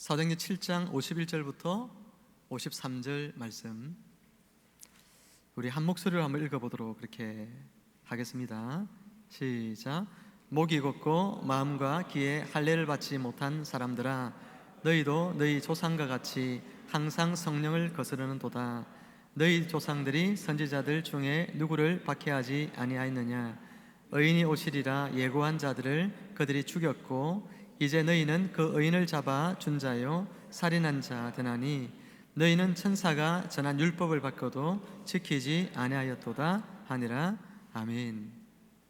사도행전 7장 51절부터 53절 말씀, 우리 한 목소리로 한번 읽어보도록 그렇게 하겠습니다. 시작. 목이 걷고 마음과 귀에 할례를 받지 못한 사람들아, 너희도 너희 조상과 같이 항상 성령을 거스르는도다. 너희 조상들이 선지자들 중에 누구를 박해하지 아니하였느냐? 의인이 오시리라 예고한 자들을 그들이 죽였고, 이제 너희는 그 의인을 잡아 준 자요 살인한 자 되나니, 너희는 천사가 전한 율법을 받고도 지키지 아니하였도다 하니라. 아멘.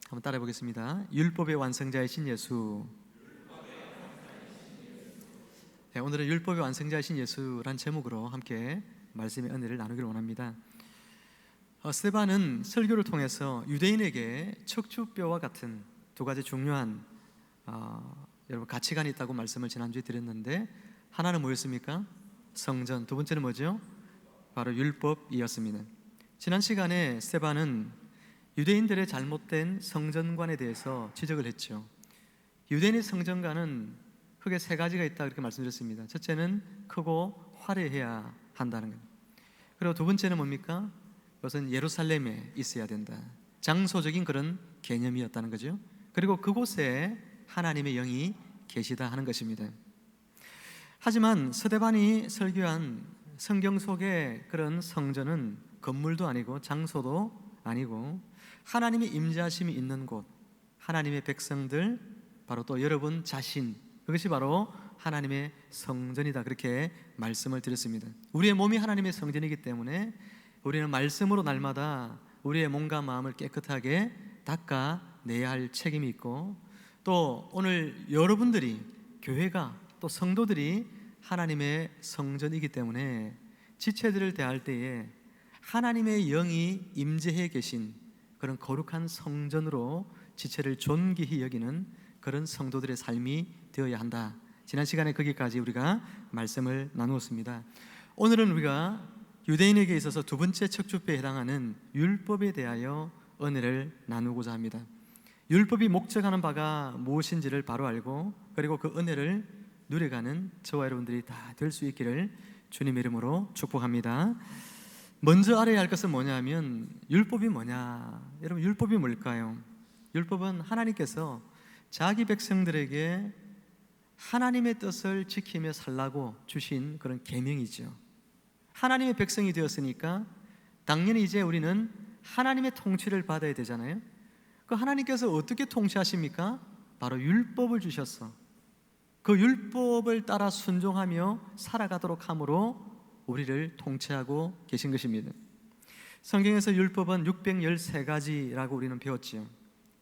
한번 따라해 보겠습니다. 율법의 완성자이신 예수. 네, 오늘은 율법의 완성자이신 예수란 제목으로 함께 말씀의 은혜를 나누기를 원합니다. 스데반은 설교를 통해서 유대인에게 척추뼈와 같은 두 가지 중요한 여러분 가치관이 있다고 말씀을 지난주에 드렸는데, 하나는 뭐였습니까? 성전. 두 번째는 뭐죠? 바로 율법이었습니다. 지난 시간에 스데반은 유대인들의 잘못된 성전관에 대해서 지적을 했죠. 유대인의 성전관은 크게 세 가지가 있다 그렇게 말씀드렸습니다. 첫째는 크고 화려해야 한다는 것. 그리고 두 번째는 뭡니까? 그것은 예루살렘에 있어야 된다. 장소적인 그런 개념이었다는 거죠. 그리고 그곳에 하나님의 영이 계시다 하는 것입니다. 하지만 스데반이 설교한 성경 속의 그런 성전은 건물도 아니고 장소도 아니고 하나님의 임재하심이 있는 곳, 하나님의 백성들, 바로 또 여러분 자신, 그것이 바로 하나님의 성전이다 그렇게 말씀을 드렸습니다. 우리의 몸이 하나님의 성전이기 때문에 우리는 말씀으로 날마다 우리의 몸과 마음을 깨끗하게 닦아내야 할 책임이 있고, 또 오늘 여러분들이, 교회가, 또 성도들이 하나님의 성전이기 때문에 지체들을 대할 때에 하나님의 영이 임재해 계신 그런 거룩한 성전으로 지체를 존귀히 여기는 그런 성도들의 삶이 되어야 한다. 지난 시간에 거기까지 우리가 말씀을 나누었습니다. 오늘은 우리가 유대인에게 있어서 두 번째 척추뼈에 해당하는 율법에 대하여 은혜를 나누고자 합니다. 율법이 목적하는 바가 무엇인지를 바로 알고, 그리고 그 은혜를 누려가는 저와 여러분들이 다 될 수 있기를 주님의 이름으로 축복합니다. 먼저 알아야 할 것은 뭐냐면, 율법이 뭐냐? 여러분, 율법이 뭘까요? 율법은 하나님께서 자기 백성들에게 하나님의 뜻을 지키며 살라고 주신 그런 계명이죠. 하나님의 백성이 되었으니까 당연히 이제 우리는 하나님의 통치를 받아야 되잖아요. 그 하나님께서 어떻게 통치하십니까? 바로 율법을 주셨어. 그 율법을 따라 순종하며 살아가도록 함으로 우리를 통치하고 계신 것입니다. 성경에서 율법은 613가지라고 우리는 배웠지요.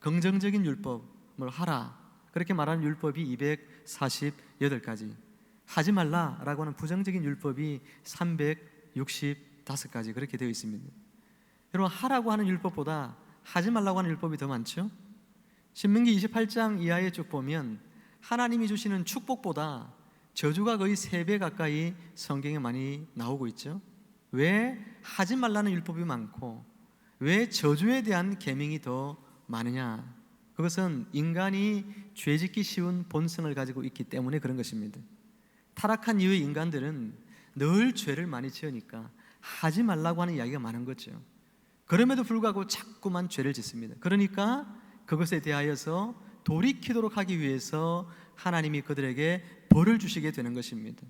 긍정적인 율법을 하라 그렇게 말하는 율법이 248가지, 하지 말라라고 하는 부정적인 율법이 365가지 그렇게 되어 있습니다. 여러분, 하라고 하는 율법보다 하지 말라고 하는 율법이 더 많죠? 신명기 28장 이하에 쭉 보면 하나님이 주시는 축복보다 저주가 거의 3배 가까이 성경에 많이 나오고 있죠. 왜 하지 말라는 율법이 많고 왜 저주에 대한 계명이 더 많으냐? 그것은 인간이 죄짓기 쉬운 본성을 가지고 있기 때문에 그런 것입니다. 타락한 이후의 인간들은 늘 죄를 많이 지으니까 하지 말라고 하는 이야기가 많은 거죠. 그럼에도 불구하고 자꾸만 죄를 짓습니다. 그러니까 그것에 대하여서 돌이키도록 하기 위해서 하나님이 그들에게 벌을 주시게 되는 것입니다.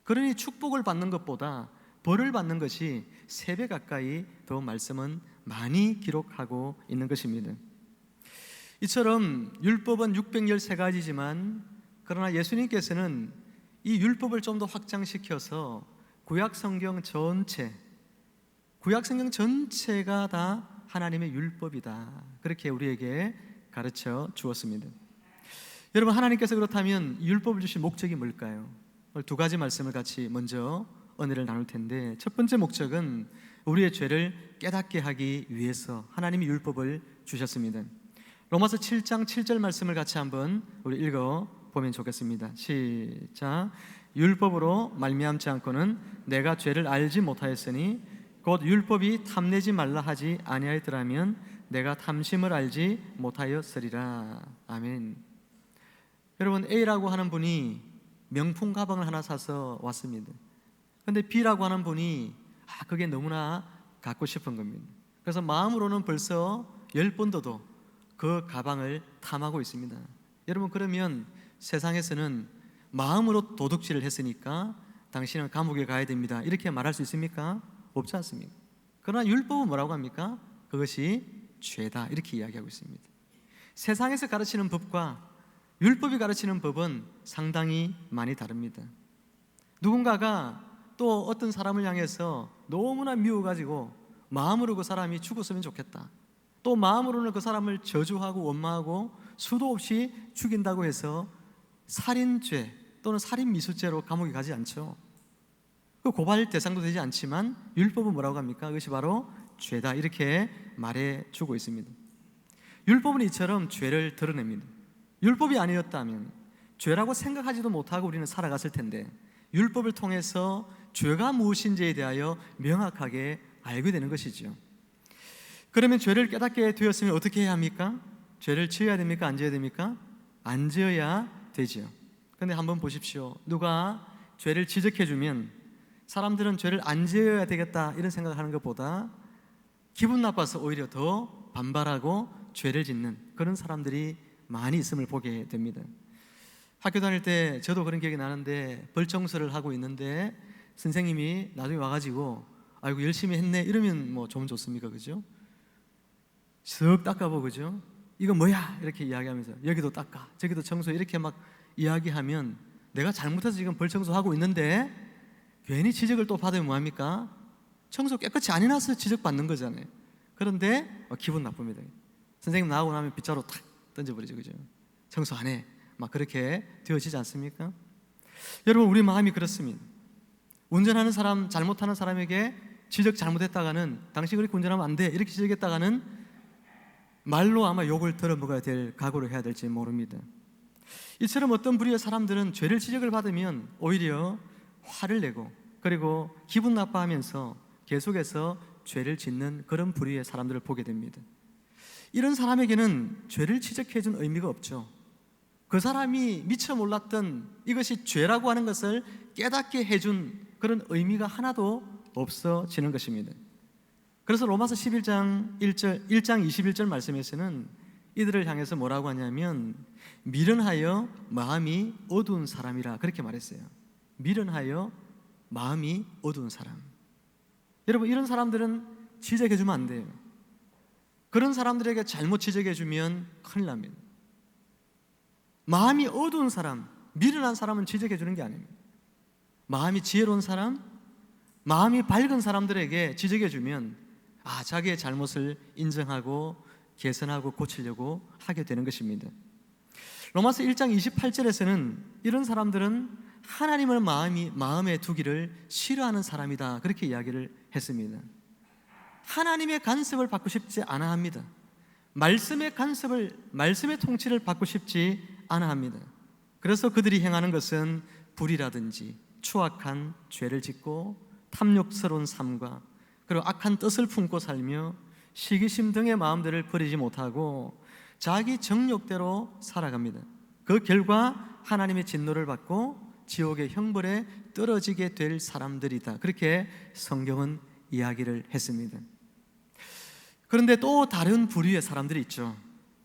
그러니 축복을 받는 것보다 벌을 받는 것이 3배 가까이 더 말씀은 많이 기록하고 있는 것입니다. 이처럼 율법은 613가지지만 그러나 예수님께서는 이 율법을 좀 더 확장시켜서 구약성경 전체가 다 하나님의 율법이다 그렇게 우리에게 가르쳐 주었습니다. 여러분, 하나님께서 그렇다면 율법을 주신 목적이 뭘까요? 오늘 두 가지 말씀을 같이 먼저 은혜를 나눌 텐데, 첫 번째 목적은 우리의 죄를 깨닫게 하기 위해서 하나님이 율법을 주셨습니다. 로마서 7장 7절 말씀을 같이 한번 우리 읽어보면 좋겠습니다. 시작. 율법으로 말미암지 않고는 내가 죄를 알지 못하였으니 곧 율법이 탐내지 말라 하지 아니하였더라면 내가 탐심을 알지 못하였으리라. 아멘. 여러분, A라고 하는 분이 명품 가방을 하나 사서 왔습니다. 근데 B라고 하는 분이 그게 너무나 갖고 싶은 겁니다. 그래서 마음으로는 벌써 10번도도 그 가방을 탐하고 있습니다. 여러분, 그러면 세상에서는 마음으로 도둑질을 했으니까 당신은 감옥에 가야 됩니다, 이렇게 말할 수 있습니까? 없지 않습니까? 그러나 율법은 뭐라고 합니까? 그것이 죄다, 이렇게 이야기하고 있습니다. 세상에서 가르치는 법과 율법이 가르치는 법은 상당히 많이 다릅니다. 누군가가 또 어떤 사람을 향해서 너무나 미워가지고 마음으로 그 사람이 죽었으면 좋겠다, 또 마음으로는 그 사람을 저주하고 원망하고 수도 없이 죽인다고 해서 살인죄 또는 살인미수죄로 감옥에 가지 않죠. 그 고발 대상도 되지 않지만 율법은 뭐라고 합니까? 그것이 바로 죄다, 이렇게 말해주고 있습니다. 율법은 이처럼 죄를 드러냅니다. 율법이 아니었다면 죄라고 생각하지도 못하고 우리는 살아갔을 텐데, 율법을 통해서 죄가 무엇인지에 대하여 명확하게 알게 되는 것이죠. 그러면 죄를 깨닫게 되었으면 어떻게 해야 합니까? 죄를 지어야 됩니까? 안 지어야 됩니까? 안 지어야 되죠. 그런데 한번 보십시오. 누가 죄를 지적해주면 사람들은 죄를 안 지어야 되겠다 이런 생각을 하는 것보다 기분 나빠서 오히려 더 반발하고 죄를 짓는 그런 사람들이 많이 있음을 보게 됩니다. 학교 다닐 때 저도 그런 기억이 나는데, 벌청소를 하고 있는데 선생님이 나중에 와가지고 아이고 열심히 했네 이러면 뭐 좋으면 좋습니까? 그죠? 쓱 닦아보고, 그죠? 이거 뭐야? 이렇게 이야기하면서 여기도 닦아 저기도 청소 이렇게 막 이야기하면 내가 잘못해서 지금 벌청소하고 있는데 괜히 지적을 또 받으면 뭐합니까? 청소 깨끗이 안 해놔서 지적받는 거잖아요. 그런데 기분 나쁩니다. 선생님 나오고 나면 빗자루 탁 던져버리죠, 그죠? 청소 안 해, 막 그렇게 되어지지 않습니까? 여러분, 우리 마음이 그렇습니다. 운전하는 사람, 잘못하는 사람에게 지적 잘못했다가는 당신 그렇게 운전하면 안 돼 이렇게 지적했다가는 말로 아마 욕을 들어먹어야 될 각오를 해야 될지 모릅니다. 이처럼 어떤 부류의 사람들은 죄를 지적을 받으면 오히려 화를 내고 그리고 기분 나빠하면서 계속해서 죄를 짓는 그런 부류의 사람들을 보게 됩니다. 이런 사람에게는 죄를 지적해 준 의미가 없죠. 그 사람이 미처 몰랐던 이것이 죄라고 하는 것을 깨닫게 해준 그런 의미가 하나도 없어지는 것입니다. 그래서 로마서 11장 21절 말씀에서는 이들을 향해서 뭐라고 하냐면 미련하여 마음이 어두운 사람이라 그렇게 말했어요. 미련하여 마음이 어두운 사람. 여러분, 이런 사람들은 지적해주면 안 돼요. 그런 사람들에게 잘못 지적해주면 큰일 납니다. 마음이 어두운 사람, 미련한 사람은 지적해주는 게 아닙니다. 마음이 지혜로운 사람, 마음이 밝은 사람들에게 지적해주면 자기의 잘못을 인정하고 개선하고 고치려고 하게 되는 것입니다. 로마서 1장 28절에서는 이런 사람들은 하나님을 마음에 두기를 싫어하는 사람이다 그렇게 이야기를 했습니다. 하나님의 간섭을 받고 싶지 않아 합니다. 말씀의 통치를 받고 싶지 않아 합니다. 그래서 그들이 행하는 것은 불의라든지 추악한 죄를 짓고 탐욕스러운 삶과 그리고 악한 뜻을 품고 살며 시기심 등의 마음들을 버리지 못하고 자기 정욕대로 살아갑니다. 그 결과 하나님의 진노를 받고 지옥의 형벌에 떨어지게 될 사람들이다 그렇게 성경은 이야기를 했습니다. 그런데 또 다른 부류의 사람들이 있죠.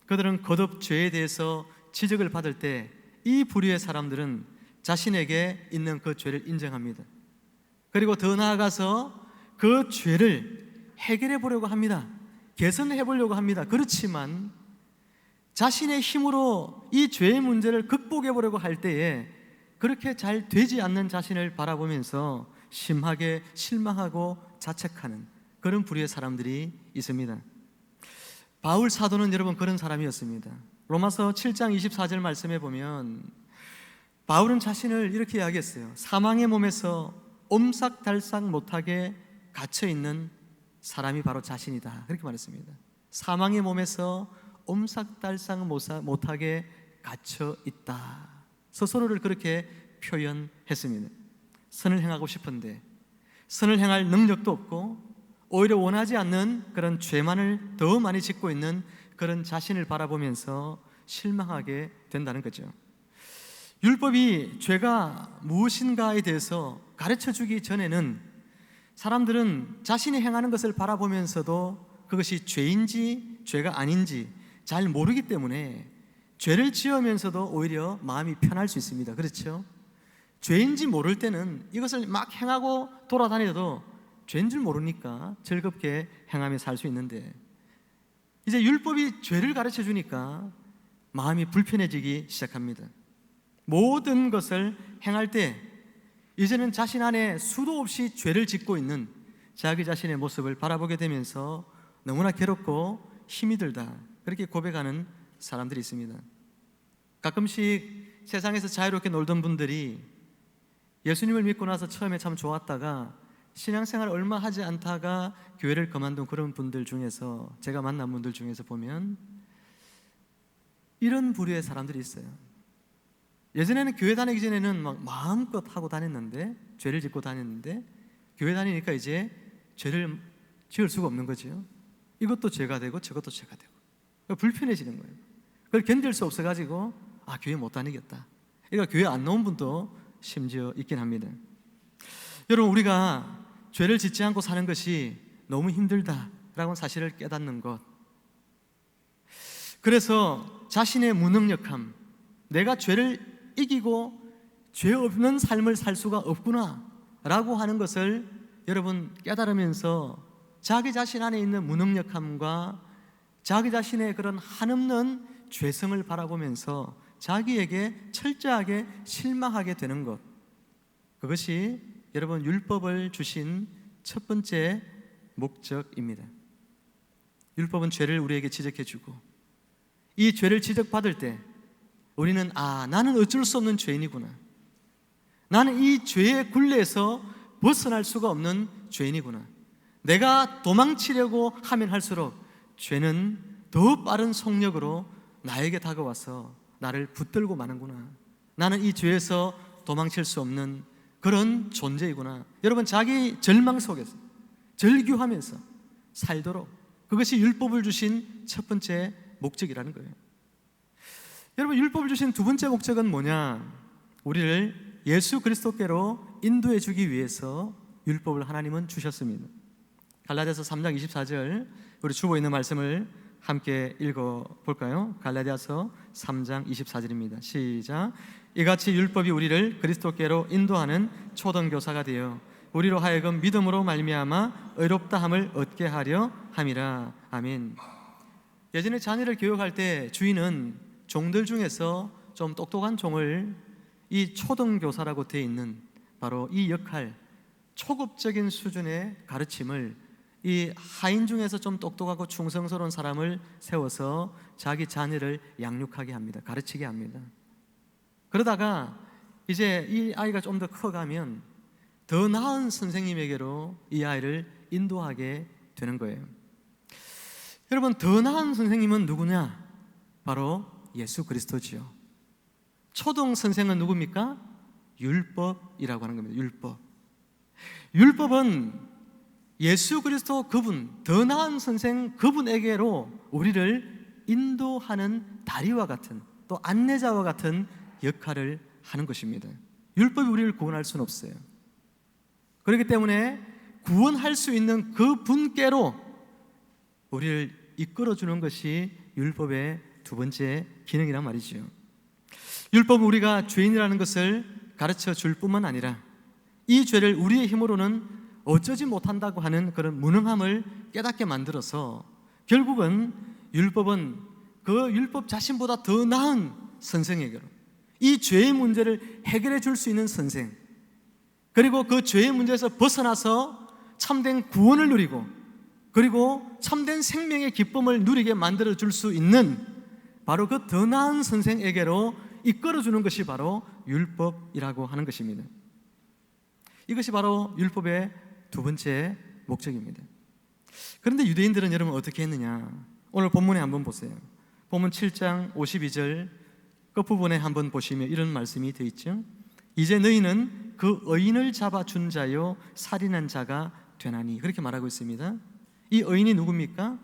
그들은 거듭 죄에 대해서 지적을 받을 때 이 부류의 사람들은 자신에게 있는 그 죄를 인정합니다. 그리고 더 나아가서 그 죄를 해결해 보려고 합니다. 개선해 보려고 합니다. 그렇지만 자신의 힘으로 이 죄의 문제를 극복해 보려고 할 때에 그렇게 잘 되지 않는 자신을 바라보면서 심하게 실망하고 자책하는 그런 부류의 사람들이 있습니다. 바울 사도는 여러분 그런 사람이었습니다. 로마서 7장 24절 말씀에 보면 바울은 자신을 이렇게 이야기했어요. 사망의 몸에서 옴싹달싹 못하게 갇혀있는 사람이 바로 자신이다 그렇게 말했습니다. 사망의 몸에서 옴싹달싹 못하게 갇혀있다. 스스로를 그렇게 표현했습니다. 선을 행하고 싶은데 선을 행할 능력도 없고 오히려 원하지 않는 그런 죄만을 더 많이 짓고 있는 그런 자신을 바라보면서 실망하게 된다는 거죠. 율법이 죄가 무엇인가에 대해서 가르쳐 주기 전에는 사람들은 자신이 행하는 것을 바라보면서도 그것이 죄인지 죄가 아닌지 잘 모르기 때문에 죄를 지으면서도 오히려 마음이 편할 수 있습니다. 그렇죠? 죄인지 모를 때는 이것을 막 행하고 돌아다녀도 죄인 줄 모르니까 즐겁게 행하며 살 수 있는데, 이제 율법이 죄를 가르쳐 주니까 마음이 불편해지기 시작합니다. 모든 것을 행할 때 이제는 자신 안에 수도 없이 죄를 짓고 있는 자기 자신의 모습을 바라보게 되면서 너무나 괴롭고 힘이 들다, 그렇게 고백하는 사람들이 있습니다. 가끔씩 세상에서 자유롭게 놀던 분들이 예수님을 믿고 나서 처음에 참 좋았다가 신앙생활 얼마 하지 않다가 교회를 그만둔 그런 분들 중에서, 제가 만난 분들 중에서 보면 이런 부류의 사람들이 있어요. 예전에는 교회 다니기 전에는 막 마음껏 하고 다녔는데, 죄를 짓고 다녔는데, 교회 다니니까 이제 죄를 지을 수가 없는 거죠. 이것도 죄가 되고 저것도 죄가 되고 불편해지는 거예요. 그걸 견딜 수 없어가지고 교회 못 다니겠다. 그러니까 교회 안 나온 분도 심지어 있긴 합니다. 여러분, 우리가 죄를 짓지 않고 사는 것이 너무 힘들다라는 사실을 깨닫는 것, 그래서 자신의 무능력함, 내가 죄를 이기고 죄 없는 삶을 살 수가 없구나 라고 하는 것을 여러분 깨달으면서 자기 자신 안에 있는 무능력함과 자기 자신의 그런 한없는 죄성을 바라보면서 자기에게 철저하게 실망하게 되는 것, 그것이 여러분 율법을 주신 첫 번째 목적입니다. 율법은 죄를 우리에게 지적해주고, 이 죄를 지적받을 때 우리는 나는 어쩔 수 없는 죄인이구나, 나는 이 죄의 굴레에서 벗어날 수가 없는 죄인이구나, 내가 도망치려고 하면 할수록 죄는 더 빠른 속력으로 나에게 다가와서 나를 붙들고 마는구나, 나는 이 죄에서 도망칠 수 없는 그런 존재이구나. 여러분, 자기 절망 속에서 절규하면서 살도록, 그것이 율법을 주신 첫 번째 목적이라는 거예요. 여러분, 율법을 주신 두 번째 목적은 뭐냐? 우리를 예수 그리스도께로 인도해 주기 위해서 율법을 하나님은 주셨습니다. 갈라디아서 3장 24절, 우리 주보 있는 말씀을 함께 읽어볼까요? 갈라디아서 3장 24절입니다. 시작. 이같이 율법이 우리를 그리스도께로 인도하는 초등교사가 되어 우리로 하여금 믿음으로 말미암아 의롭다함을 얻게 하려 함이라. 아멘. 예전에 자녀를 교육할 때 주인은 종들 중에서 좀 똑똑한 종을, 이 초등교사라고 되어 있는 바로 이 역할, 초급적인 수준의 가르침을 이 하인 중에서 좀 똑똑하고 충성스러운 사람을 세워서 자기 자녀를 양육하게 합니다. 가르치게 합니다. 그러다가 이제 이 아이가 좀 더 커가면 더 나은 선생님에게로 이 아이를 인도하게 되는 거예요. 여러분, 더 나은 선생님은 누구냐? 바로 예수 그리스도지요. 초등 선생은 누굽니까? 율법이라고 하는 겁니다. 율법. 율법은 예수 그리스도 그분, 더 나은 선생 그분에게로 우리를 인도하는 다리와 같은, 또 안내자와 같은 역할을 하는 것입니다. 율법이 우리를 구원할 수는 없어요. 그렇기 때문에 구원할 수 있는 그 분께로 우리를 이끌어주는 것이 율법의 두 번째 기능이란 말이죠. 율법은 우리가 죄인이라는 것을 가르쳐 줄 뿐만 아니라 이 죄를 우리의 힘으로는 어쩌지 못한다고 하는 그런 무능함을 깨닫게 만들어서 결국은 율법은 그 율법 자신보다 더 나은 선생에게로, 이 죄의 문제를 해결해 줄 수 있는 선생, 그리고 그 죄의 문제에서 벗어나서 참된 구원을 누리고 그리고 참된 생명의 기쁨을 누리게 만들어 줄 수 있는 바로 그 더 나은 선생에게로 이끌어 주는 것이 바로 율법이라고 하는 것입니다. 이것이 바로 율법의 두 번째 목적입니다. 그런데 유대인들은 여러분 어떻게 했느냐? 오늘 본문에 한번 보세요. 본문 7장 52절 끝부분에 한번 보시면 이런 말씀이 되어 있죠. 이제 너희는 그 의인을 잡아준 자요 살인한 자가 되나니, 그렇게 말하고 있습니다. 이 의인이 누굽니까?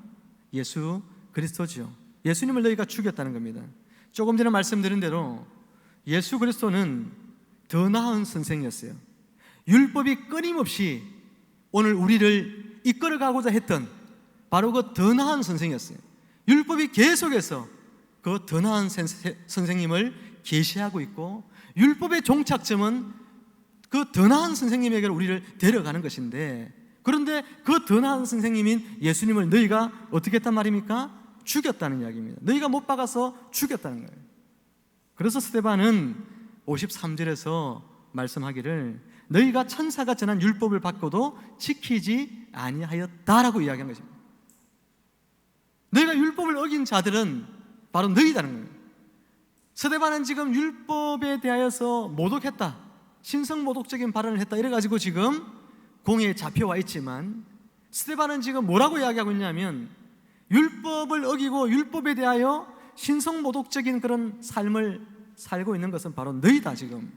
예수 그리스도죠. 예수님을 너희가 죽였다는 겁니다. 조금 전에 말씀드린 대로 예수 그리스도는 더 나은 선생이었어요. 율법이 끊임없이 오늘 우리를 이끌어가고자 했던 바로 그 더 나은 선생이었어요. 율법이 계속해서 그 더 나은 선생님을 계시하고 있고, 율법의 종착점은 그 더 나은 선생님에게로 우리를 데려가는 것인데, 그런데 그 더 나은 선생님인 예수님을 너희가 어떻게 했단 말입니까? 죽였다는 이야기입니다. 너희가 못 박아서 죽였다는 거예요. 그래서 스데반은 53절에서 말씀하기를 너희가 천사가 전한 율법을 받고도 지키지 아니하였다라고 이야기한 것입니다. 너희가 율법을 어긴 자들은 바로 너희다는 거예요. 스데반은 지금 율법에 대하여서 모독했다, 신성모독적인 발언을 했다, 이래가지고 지금 공회에 잡혀와 있지만, 스데반은 지금 뭐라고 이야기하고 있냐면 율법을 어기고 율법에 대하여 신성모독적인 그런 삶을 살고 있는 것은 바로 너희다, 지금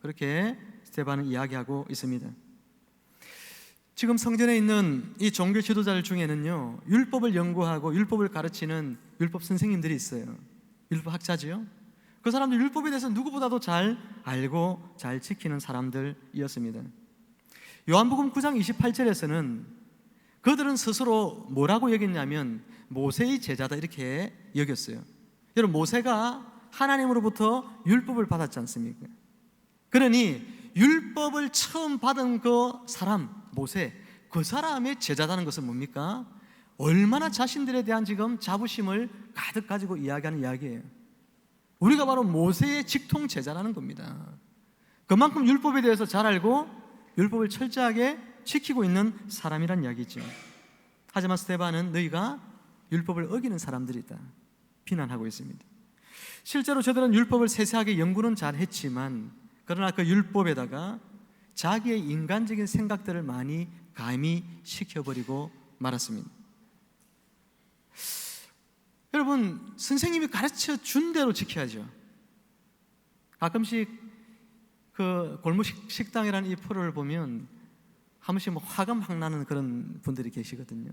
그렇게 스데반은 이야기하고 있습니다. 지금 성전에 있는 이 종교 지도자들 중에는요, 율법을 연구하고 율법을 가르치는 율법 선생님들이 있어요. 율법 학자지요. 그 사람들 율법에 대해서 누구보다도 잘 알고 잘 지키는 사람들이었습니다. 요한복음 9장 28절에서는 그들은 스스로 뭐라고 여겼냐면 모세의 제자다, 이렇게 여겼어요. 여러분, 모세가 하나님으로부터 율법을 받았지 않습니까? 그러니 율법을 처음 받은 그 사람, 모세, 그 사람의 제자다는 것은 뭡니까? 얼마나 자신들에 대한 지금 자부심을 가득 가지고 이야기하는 이야기예요. 우리가 바로 모세의 직통 제자라는 겁니다. 그만큼 율법에 대해서 잘 알고 율법을 철저하게 지키고 있는 사람이란 이야기죠. 하지만 스데반은 너희가 율법을 어기는 사람들이다, 비난하고 있습니다. 실제로 저들은 율법을 세세하게 연구는 잘 했지만, 그러나 그 율법에다가 자기의 인간적인 생각들을 많이 가미시켜버리고 말았습니다. 여러분, 선생님이 가르쳐 준 대로 지켜야죠. 가끔씩 그 골목 식당이라는 이 프로를 보면 한 번씩 뭐 화가 막 나는 그런 분들이 계시거든요.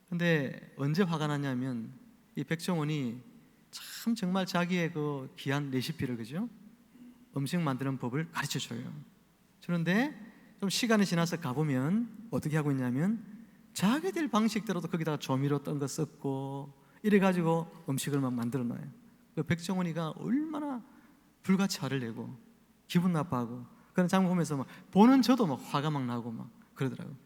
근데 언제 화가 나냐면 이 백종원이 참 정말 자기의 그 귀한 레시피를, 그죠? 음식 만드는 법을 가르쳐 줘요. 그런데 좀 시간이 지나서 가보면 어떻게 하고 있냐면 자기들 방식대로도 거기다가 조미료 떤 거 섞고 이래가지고 음식을 막 만들어 놔요. 그 백종원이가 얼마나 불같이 화를 내고 기분 나빠하고 그런 장면 보면서 막 보는 저도 막 화가 막 나고 막 그러더라고요.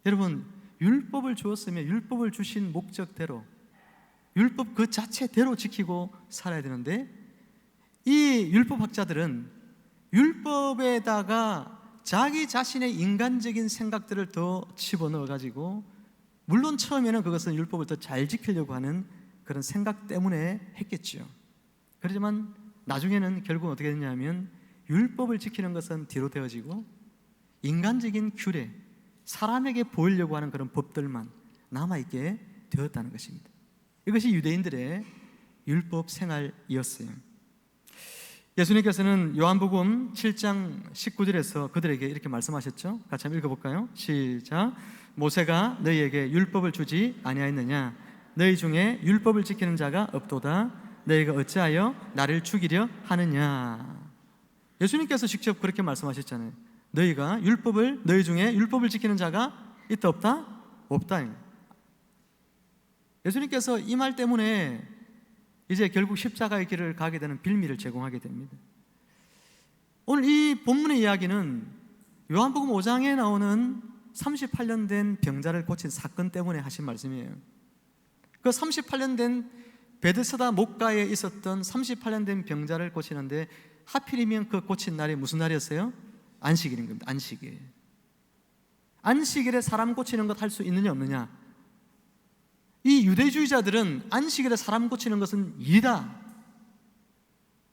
여러분, 율법을 주었으면 율법을 주신 목적대로, 율법 그 자체대로 지키고 살아야 되는데, 이 율법학자들은 율법에다가 자기 자신의 인간적인 생각들을 더 집어넣어가지고, 물론 처음에는 그것은 율법을 더 잘 지키려고 하는 그런 생각 때문에 했겠죠. 그렇지만 나중에는 결국 어떻게 됐냐면 율법을 지키는 것은 뒤로 되어지고 인간적인 규례, 사람에게 보이려고 하는 그런 법들만 남아있게 되었다는 것입니다. 이것이 유대인들의 율법 생활이었어요. 예수님께서는 요한복음 7장 19절에서 그들에게 이렇게 말씀하셨죠. 같이 한번 읽어볼까요? 시작. 모세가 너희에게 율법을 주지 아니하였느냐? 너희 중에 율법을 지키는 자가 없도다. 너희가 어찌하여 나를 죽이려 하느냐? 예수님께서 직접 그렇게 말씀하셨잖아요. 너희 중에 율법을 지키는 자가 있다 없다? 없다. 예수님께서 이 말 때문에 이제 결국 십자가의 길을 가게 되는 빌미를 제공하게 됩니다. 오늘 이 본문의 이야기는 요한복음 5장에 나오는 38년 된 병자를 고친 사건 때문에 하신 말씀이에요. 그 38년 된 베드스다 목가에 있었던 38년 된 병자를 고치는데 하필이면 그 고친 날이 무슨 날이었어요? 안식일인 겁니다. 안식일. 안식일에 사람 고치는 것 할 수 있느냐 없느냐? 이 유대주의자들은 안식일에 사람 고치는 것은 일이다,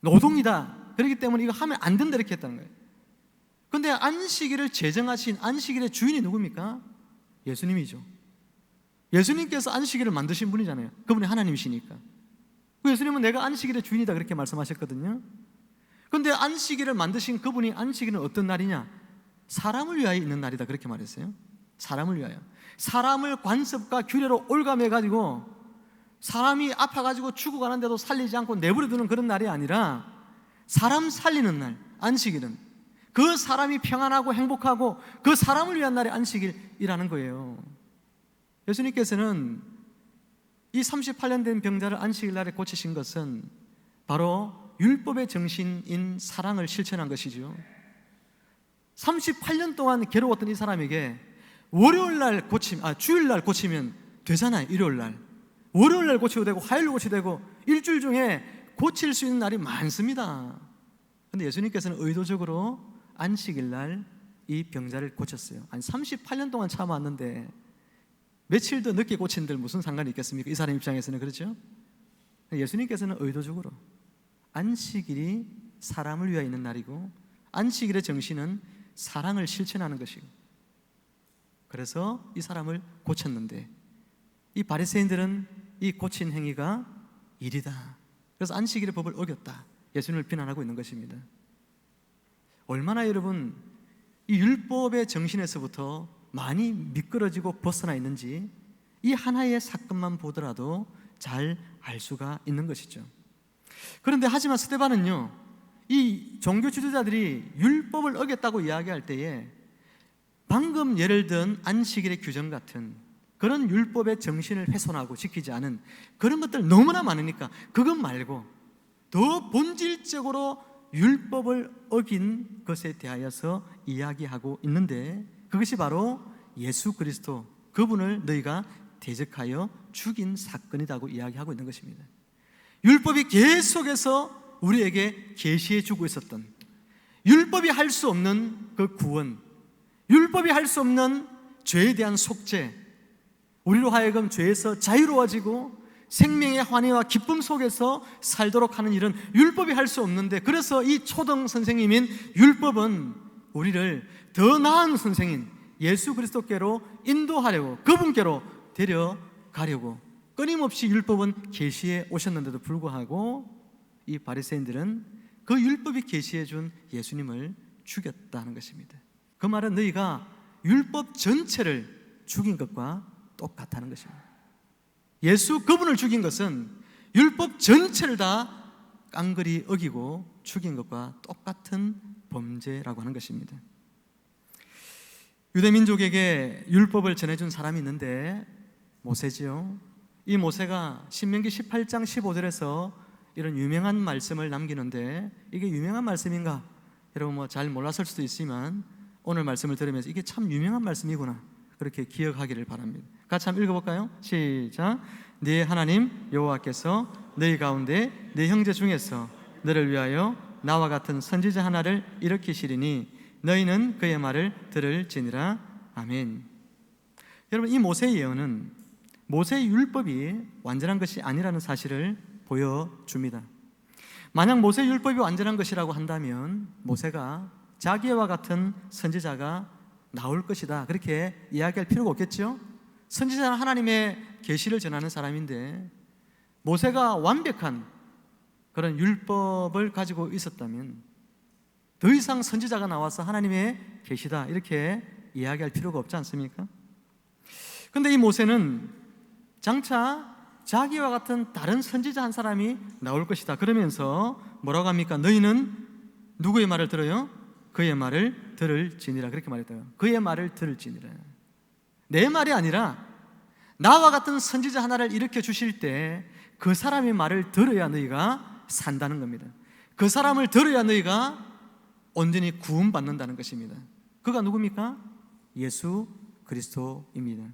노동이다, 그렇기 때문에 이거 하면 안 된다 이렇게 했다는 거예요. 그런데 안식일을 제정하신 안식일의 주인이 누굽니까? 예수님이죠. 예수님께서 안식일을 만드신 분이잖아요. 그분이 하나님이시니까. 예수님은 내가 안식일의 주인이다 그렇게 말씀하셨거든요. 그런데 안식일을 만드신 그분이 안식일은 어떤 날이냐? 사람을 위하여 있는 날이다 그렇게 말했어요. 사람을 위하여. 사람을 관습과 규례로 올감해가지고 사람이 아파가지고 죽어가는데도 살리지 않고 내버려두는 그런 날이 아니라 사람 살리는 날, 안식일은 그 사람이 평안하고 행복하고 그 사람을 위한 날이 안식일이라는 거예요. 예수님께서는 이 38년 된 병자를 안식일 날에 고치신 것은 바로 율법의 정신인 사랑을 실천한 것이죠. 38년 동안 괴로웠던 이 사람에게 주일날 고치면 되잖아요. 일요일날, 월요일날 고치도 되고 화요일 고치도 되고 일주일 중에 고칠 수 있는 날이 많습니다. 그런데 예수님께서는 의도적으로 안식일날 이 병자를 고쳤어요. 아니 38년 동안 참아왔는데 며칠 더 늦게 고친들 무슨 상관이 있겠습니까? 이 사람 입장에서는. 그렇죠? 예수님께서는 의도적으로 안식일이 사람을 위하여 있는 날이고 안식일의 정신은 사랑을 실천하는 것이고, 그래서 이 사람을 고쳤는데 이 바리새인들은 이 고친 행위가 일이다, 그래서 안식일의 법을 어겼다, 예수님을 비난하고 있는 것입니다. 얼마나 여러분 이 율법의 정신에서부터 많이 미끄러지고 벗어나 있는지 이 하나의 사건만 보더라도 잘 알 수가 있는 것이죠. 그런데 하지만 스데반은요, 이 종교 지도자들이 율법을 어겼다고 이야기할 때에 방금 예를 든 안식일의 규정 같은 그런 율법의 정신을 훼손하고 지키지 않은 그런 것들 너무나 많으니까 그것 말고 더 본질적으로 율법을 어긴 것에 대하여서 이야기하고 있는데, 그것이 바로 예수 그리스도, 그분을 너희가 대적하여 죽인 사건이라고 이야기하고 있는 것입니다. 율법이 계속해서 우리에게 계시해 주고 있었던, 율법이 할 수 없는 그 구원, 율법이 할 수 없는 죄에 대한 속죄, 우리로 하여금 죄에서 자유로워지고 생명의 환희와 기쁨 속에서 살도록 하는 일은 율법이 할 수 없는데, 그래서 이 초등 선생님인 율법은 우리를 더 나은 선생인 예수 그리스도께로 인도하려고, 그분께로 데려가려고 끊임없이 율법은 계시해 오셨는데도 불구하고 이 바리새인들은 그 율법이 계시해 준 예수님을 죽였다는 것입니다. 그 말은 너희가 율법 전체를 죽인 것과 똑같다는 것입니다. 예수 그분을 죽인 것은 율법 전체를 다 깡그리 어기고 죽인 것과 똑같은 범죄라고 하는 것입니다. 유대민족에게 율법을 전해준 사람이 있는데 모세지요. 이 모세가 신명기 18장 15절에서 이런 유명한 말씀을 남기는데, 이게 유명한 말씀인가? 여러분 잘 몰랐을 수도 있지만 오늘 말씀을 들으면서 이게 참 유명한 말씀이구나, 그렇게 기억하기를 바랍니다. 같이 한번 읽어볼까요? 시작. 네 하나님 여호와께서 너희 가운데 네 형제 중에서 너를 위하여 나와 같은 선지자 하나를 일으키시리니 너희는 그의 말을 들을지니라. 아멘. 여러분, 이 모세의 예언은 모세의 율법이 완전한 것이 아니라는 사실을 보여줍니다. 만약 모세의 율법이 완전한 것이라고 한다면 모세가 자기와 같은 선지자가 나올 것이다, 그렇게 이야기할 필요가 없겠죠. 선지자는 하나님의 계시를 전하는 사람인데 모세가 완벽한 그런 율법을 가지고 있었다면 더 이상 선지자가 나와서 하나님의 계시다 이렇게 이야기할 필요가 없지 않습니까? 그런데 이 모세는 장차 자기와 같은 다른 선지자 한 사람이 나올 것이다 그러면서 뭐라고 합니까? 너희는 누구의 말을 들어요? 그의 말을 들을지니라, 그렇게 말했다고요. 그의 말을 들을지니라. 내 말이 아니라 나와 같은 선지자 하나를 일으켜 주실 때 그 사람의 말을 들어야 너희가 산다는 겁니다. 그 사람을 들어야 너희가 온전히 구원받는다는 것입니다. 그가 누굽니까? 예수 그리스도입니다.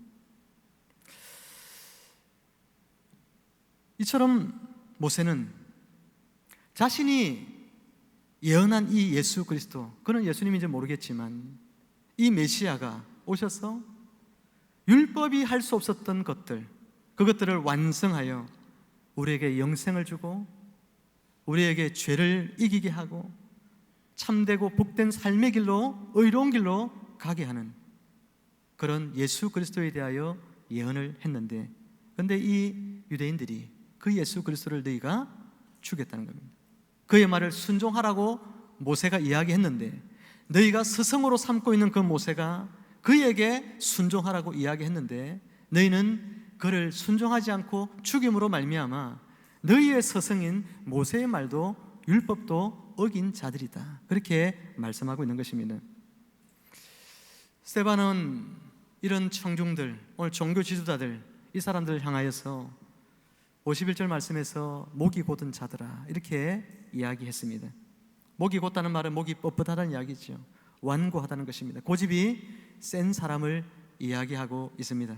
이처럼 모세는 자신이 예언한 이 예수 그리스도, 그는 예수님인지 모르겠지만 이 메시아가 오셔서 율법이 할 수 없었던 것들, 그것들을 완성하여 우리에게 영생을 주고 우리에게 죄를 이기게 하고 참되고 복된 삶의 길로, 의로운 길로 가게 하는 그런 예수 그리스도에 대하여 예언을 했는데, 그런데 이 유대인들이 그 예수 그리스도를 너희가 죽였다는 겁니다. 그의 말을 순종하라고 모세가 이야기했는데 너희가 스승으로 삼고 있는 그 모세가 그에게 순종하라고 이야기했는데 너희는 그를 순종하지 않고 죽임으로 말미암아 너희의 스승인 모세의 말도 율법도 어긴 자들이다. 그렇게 말씀하고 있는 것입니다. 스데반은 이런 청중들, 오늘 종교 지도자들, 이 사람들을 향하여서 51절 말씀에서 목이 곧은 자들아 이렇게 이야기했습니다. 목이 곧다는 말은 목이 뻣뻣하다는 이야기죠. 완고하다는 것입니다. 고집이 센 사람을 이야기하고 있습니다.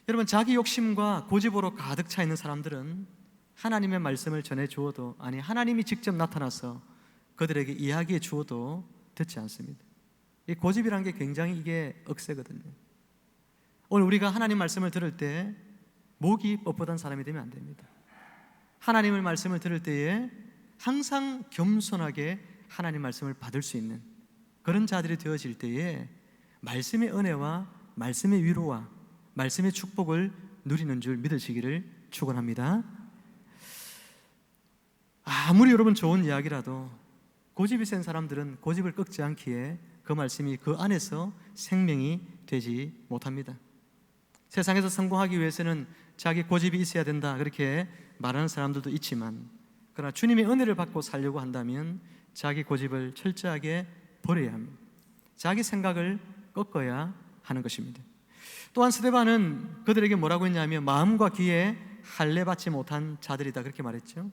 여러분, 자기 욕심과 고집으로 가득 차 있는 사람들은 하나님의 말씀을 전해 주어도, 아니 하나님이 직접 나타나서 그들에게 이야기해 주어도 듣지 않습니다. 이 고집이라는 게 굉장히 이게 억세거든요. 오늘 우리가 하나님 말씀을 들을 때 목이 뻣뻣한 사람이 되면 안 됩니다. 하나님의 말씀을 들을 때에 항상 겸손하게 하나님 말씀을 받을 수 있는 그런 자들이 되어질 때에 말씀의 은혜와 말씀의 위로와 말씀의 축복을 누리는 줄 믿으시기를 축원합니다. 아무리 여러분 좋은 이야기라도 고집이 센 사람들은 고집을 꺾지 않기에 그 말씀이 그 안에서 생명이 되지 못합니다. 세상에서 성공하기 위해서는 자기 고집이 있어야 된다 그렇게 말하는 사람들도 있지만, 그러나 주님의 은혜를 받고 살려고 한다면 자기 고집을 철저하게 버려야 합니다. 자기 생각을 꺾어야 하는 것입니다. 또한 스데반은 그들에게 뭐라고 했냐면 마음과 귀에 할례받지 못한 자들이다 그렇게 말했죠.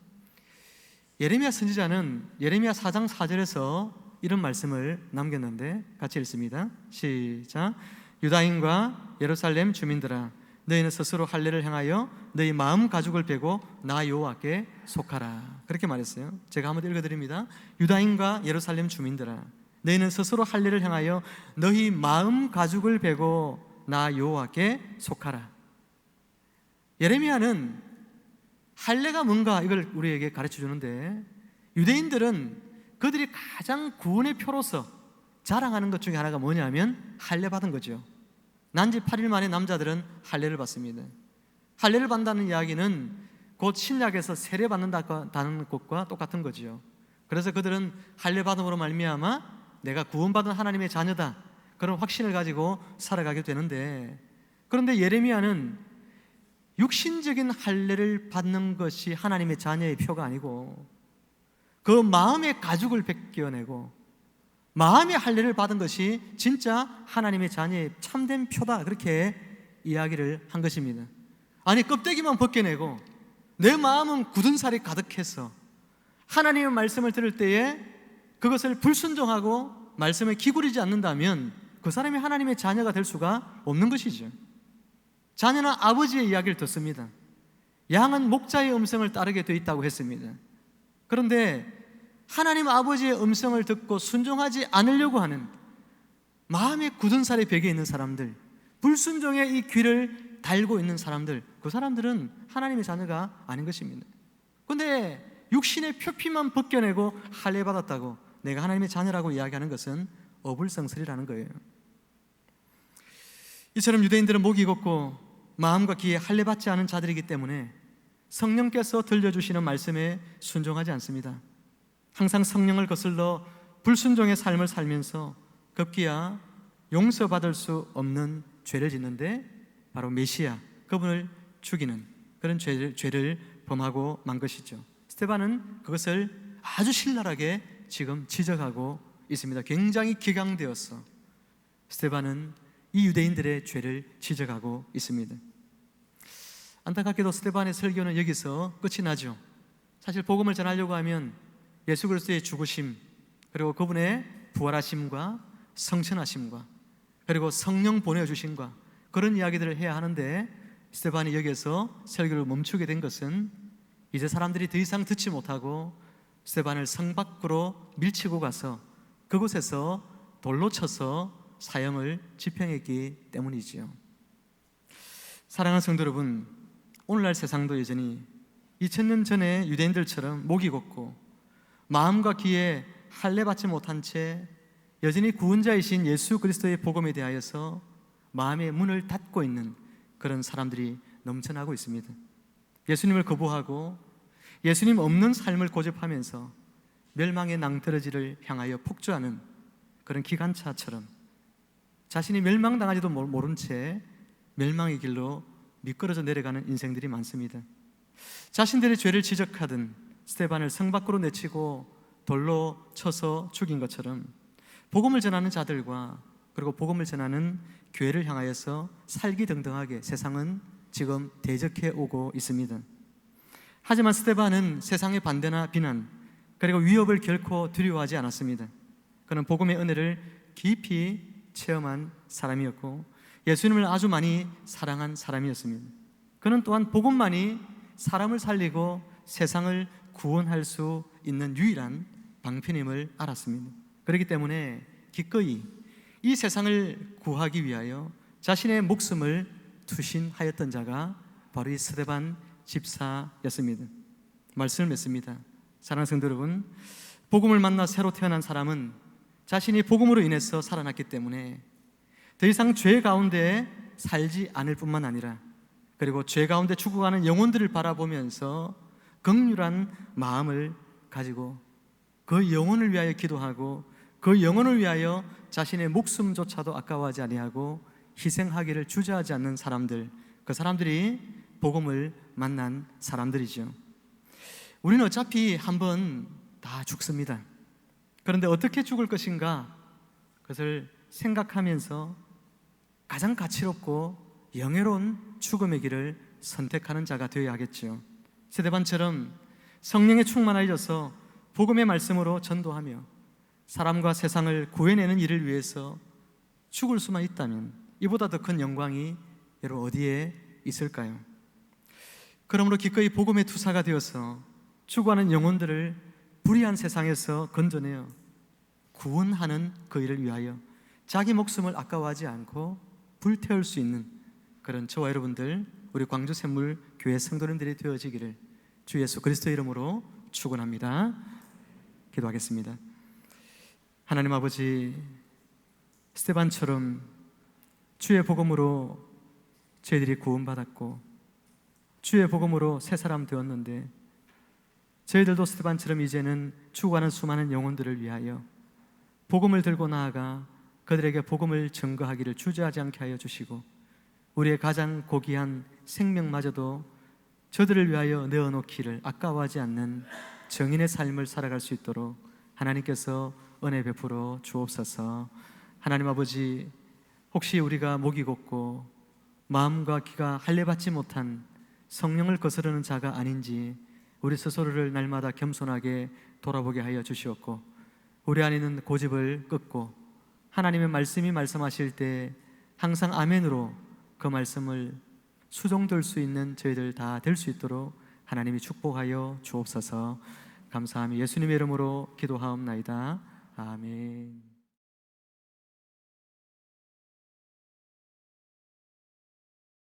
예레미야 선지자는 예레미야 4장 4절에서 이런 말씀을 남겼는데 같이 읽습니다. 시작. 유다인과 예루살렘 주민들아, 너희는 스스로 할례를 행하여 너희 마음 가죽을 베고 나 여호와께 속하라 그렇게 말했어요. 제가 한번 읽어드립니다. 유다인과 예루살렘 주민들아, 너희는 스스로 할례를 행하여 너희 마음 가죽을 베고 나 여호와께 속하라. 예레미야는 할례가 뭔가 이걸 우리에게 가르쳐 주는데, 유대인들은 그들이 가장 구원의 표로서 자랑하는 것 중에 하나가 뭐냐면 할례 받은 거죠. 난지 8일 만에 남자들은 할례를 받습니다. 할례를 받는다는 이야기는 곧 신약에서 세례 받는다는 것과 똑같은 거지요. 그래서 그들은 할례 받음으로 말미암아 내가 구원받은 하나님의 자녀다 그런 확신을 가지고 살아가게 되는데, 그런데 예레미야는 육신적인 할례를 받는 것이 하나님의 자녀의 표가 아니고 그 마음의 가죽을 벗겨내고 마음의 할례를 받은 것이 진짜 하나님의 자녀의 참된 표다 그렇게 이야기를 한 것입니다. 아니 껍데기만 벗겨내고 내 마음은 굳은 살이 가득해서 하나님의 말씀을 들을 때에 그것을 불순종하고 말씀에 기울이지 않는다면 그 사람이 하나님의 자녀가 될 수가 없는 것이죠. 자녀는 아버지의 이야기를 듣습니다. 양은 목자의 음성을 따르게 되어 있다고 했습니다. 그런데 하나님 아버지의 음성을 듣고 순종하지 않으려고 하는 마음의 굳은 살이 벽에 있는 사람들, 불순종의 이 귀를 달고 있는 사람들, 그 사람들은 하나님의 자녀가 아닌 것입니다. 그런데 육신의 표피만 벗겨내고 할례 받았다고 내가 하나님의 자녀라고 이야기하는 것은 어불성설이라는 거예요. 이처럼 유대인들은 목이 곧고 마음과 귀에 할례 받지 않은 자들이기 때문에 성령께서 들려주시는 말씀에 순종하지 않습니다. 항상 성령을 거슬러 불순종의 삶을 살면서 급기야 용서받을 수 없는 죄를 짓는데 바로 메시아, 그분을 죽이는 그런 죄를 범하고 만 것이죠. 스데반은 그것을 아주 신랄하게 지금 지적하고 있습니다. 굉장히 기강되어서 스데반은 이 유대인들의 죄를 지적하고 있습니다. 안타깝게도 스데반의 설교는 여기서 끝이 나죠. 사실 복음을 전하려고 하면 예수 그리스도의 죽으심, 그리고 그분의 부활하심과 성천하심과 그리고 성령 보내주심과 그런 이야기들을 해야 하는데, 스데반이 여기에서 설교를 멈추게 된 것은 이제 사람들이 더 이상 듣지 못하고 스데반을 성 밖으로 밀치고 가서 그곳에서 돌로 쳐서 사형을 집행했기 때문이지요. 사랑하는 성도 여러분, 오늘날 세상도 여전히 2000년 전에 유대인들처럼 목이 곧고 마음과 귀에 할례 받지 못한 채 여전히 구원자이신 예수 그리스도의 복음에 대하여서 마음의 문을 닫고 있는 그런 사람들이 넘쳐나고 있습니다. 예수님을 거부하고 예수님 없는 삶을 고집하면서 멸망의 낭떠러지를 향하여 폭주하는 그런 기관차처럼 자신이 멸망당하지도 모른 채 멸망의 길로 미끄러져 내려가는 인생들이 많습니다. 자신들의 죄를 지적하던 스데반을 성 밖으로 내치고 돌로 쳐서 죽인 것처럼 복음을 전하는 자들과 그리고 복음을 전하는 교회를 향하여서 살기등등하게 세상은 지금 대적해 오고 있습니다. 하지만 스데반은 세상의 반대나 비난 그리고 위협을 결코 두려워하지 않았습니다. 그는 복음의 은혜를 깊이 체험한 사람이었고 예수님을 아주 많이 사랑한 사람이었습니다. 그는 또한 복음만이 사람을 살리고 세상을 구원할 수 있는 유일한 방편임을 알았습니다. 그렇기 때문에 기꺼이 이 세상을 구하기 위하여 자신의 목숨을 투신하였던 자가 바로 이 스데반 집사였습니다. 말씀을 맺습니다. 사랑하는 성도 여러분, 복음을 만나 새로 태어난 사람은 자신이 복음으로 인해서 살아났기 때문에 더 이상 죄 가운데 살지 않을 뿐만 아니라 그리고 죄 가운데 죽어가는 영혼들을 바라보면서 긍휼한 마음을 가지고 그 영혼을 위하여 기도하고 그 영혼을 위하여 자신의 목숨조차도 아까워하지 아니하고 희생하기를 주저하지 않는 사람들, 그 사람들이 복음을 만난 사람들이죠. 우리는 어차피 한번 다 죽습니다. 그런데 어떻게 죽을 것인가, 그것을 생각하면서 가장 가치롭고 영예로운 죽음의 길을 선택하는 자가 되어야 하겠죠. 스데반처럼 성령에 충만하여져서 복음의 말씀으로 전도하며 사람과 세상을 구해내는 일을 위해서 죽을 수만 있다면 이보다 더 큰 영광이 여러분 어디에 있을까요? 그러므로 기꺼이 복음의 투사가 되어서 죽어가는 영혼들을 불의한 세상에서 건져내어 구원하는 그 일을 위하여 자기 목숨을 아까워하지 않고 불태울 수 있는 그런 저와 여러분들, 우리 광주샘물교회 성도님들이 되어지기를 주 예수 그리스도 이름으로 축원합니다. 기도하겠습니다. 하나님 아버지, 스데반처럼 주의 복음으로 저희들이 구원받았고 주의 복음으로 새 사람 되었는데 저희들도 스데반처럼 이제는 죽어가는 수많은 영혼들을 위하여 복음을 들고 나아가 그들에게 복음을 증거하기를 주저하지 않게 하여 주시고 우리의 가장 고귀한 생명마저도 저들을 위하여 내어놓기를 아까워하지 않는 정인의 삶을 살아갈 수 있도록 하나님께서 은혜 베풀어 주옵소서. 하나님 아버지, 혹시 우리가 목이 곧고 마음과 귀가 할례받지 못한 성령을 거스르는 자가 아닌지 우리 스스로를 날마다 겸손하게 돌아보게 하여 주시옵고 우리 안에 있는 고집을 끊고 하나님의 말씀이 말씀하실 때 항상 아멘으로 그 말씀을 수종될 수 있는 저희들 다 될 수 있도록 하나님이 축복하여 주옵소서. 감사하며 예수님의 이름으로 기도하옵나이다. 아멘.